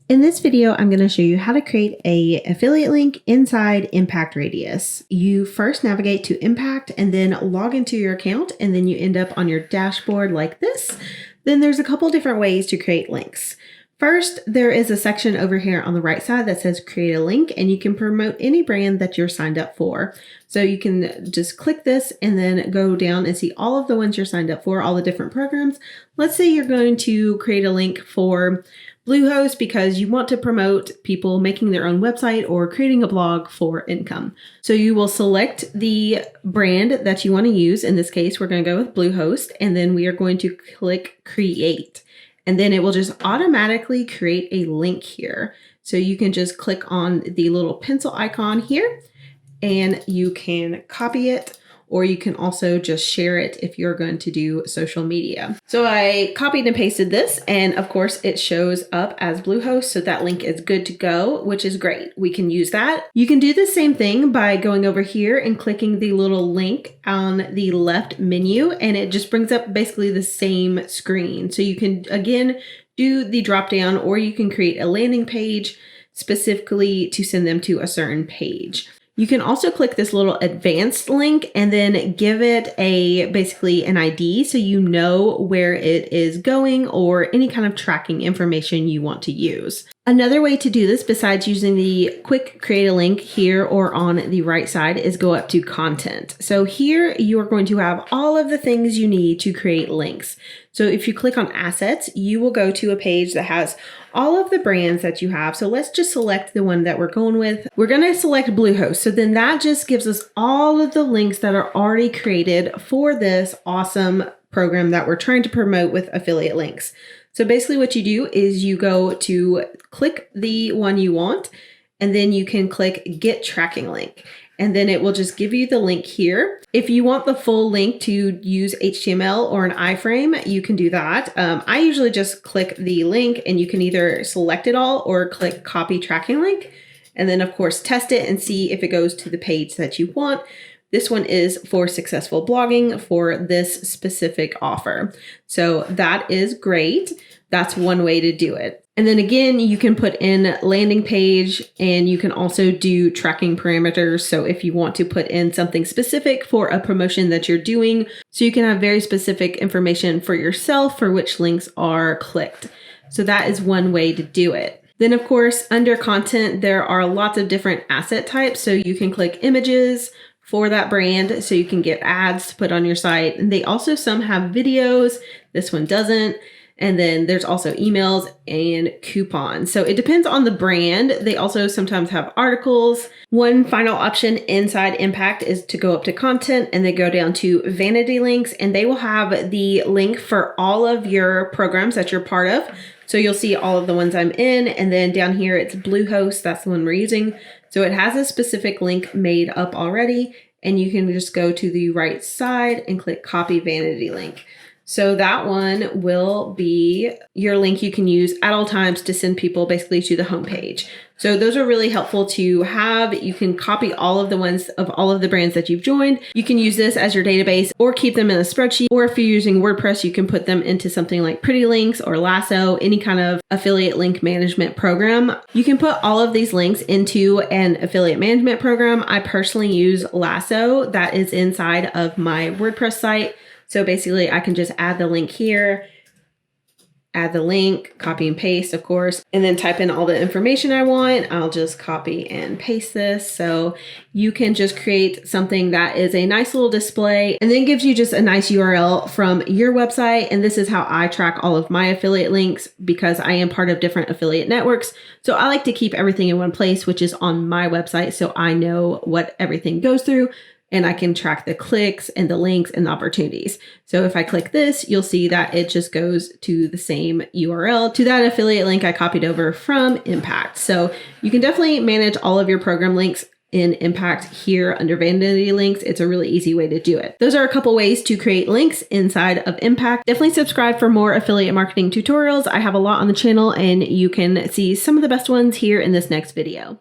In this video, I'm going to show you how to create an affiliate link inside Impact Radius. You first navigate to Impact and then log into your account, and then you end up on your dashboard like this. Then there's a couple different ways to create links. First, there is a section over here on the right side that says create a link, and you can promote any brand that you're signed up for. So you can just click this and then go down and see all of the ones you're signed up for, all the different programs. Let's say you're going to create a link for Bluehost because you want to promote people making their own website or creating a blog for income. So you will select the brand that you want to use. In this case, we're going to go with Bluehost, and then we are going to click create. And then it will just automatically create a link here. So you can just click on the little pencil icon here and you can copy it, or you can also just share it if you're going to do social media. So I copied and pasted this, and of course it shows up as Bluehost, so that link is good to go, which is great. We can use that. You can do the same thing by going over here and clicking the little link on the left menu, and it just brings up basically the same screen. So you can, again, do the drop down, or you can create a landing page specifically to send them to a certain page. You can also click this little advanced link and then give it basically an ID so you know where it is going or any kind of tracking information you want to use. Another way to do this besides using the quick create a link here or on the right side is go up to content. So here you are going to have all of the things you need to create links. So if you click on assets, you will go to a page that has all of the brands that you have. So let's just select the one that we're going with. We're going to select Bluehost. So then that just gives us all of the links that are already created for this awesome program that we're trying to promote with affiliate links. So basically what you do is you go to click the one you want, and then you can click get tracking link. And then it will just give you the link here. If you want the full link to use HTML or an iframe, you can do that. I usually just click the link, and you can either select it all or click copy tracking link. And then of course, test it and see if it goes to the page that you want. This one is for successful blogging for this specific offer. So that is great. That's one way to do it. And then again, you can put in landing page, and you can also do tracking parameters. So if you want to put in something specific for a promotion that you're doing, so you can have very specific information for yourself for which links are clicked. So that is one way to do it. Then of course, under content, there are lots of different asset types. So you can click images for that brand, so you can get ads to put on your site. And they also some have videos. This one doesn't. And then there's also emails and coupons. So it depends on the brand. They also sometimes have articles. One final option inside Impact is to go up to content and then go down to Vanity Links, and they will have the link for all of your programs that you're part of. So you'll see all of the ones I'm in, and then down here it's Bluehost. That's the one we're using. So it has a specific link made up already, and you can just go to the right side and click copy Vanity Link. So that one will be your link you can use at all times to send people basically to the homepage. So those are really helpful to have. You can copy all of the ones of all of the brands that you've joined. You can use this as your database or keep them in a spreadsheet. Or if you're using WordPress, you can put them into something like Pretty Links or Lasso, any kind of affiliate link management program. You can put all of these links into an affiliate management program. I personally use Lasso. That is inside of my WordPress site. So basically I can just add the link here, add the link, copy and paste, of course, and then type in all the information I want. I'll just copy and paste this. So you can just create something that is a nice little display and then gives you just a nice URL from your website. And this is how I track all of my affiliate links because I am part of different affiliate networks. So I like to keep everything in one place, which is on my website. So I know what everything goes through, and I can track the clicks and the links and the opportunities. So if I click this, you'll see that it just goes to the same URL to that affiliate link I copied over from Impact. So you can definitely manage all of your program links in Impact here under Vanity Links. It's a really easy way to do it. Those are a couple ways to create links inside of Impact. Definitely subscribe for more affiliate marketing tutorials. I have a lot on the channel, and you can see some of the best ones here in this next video.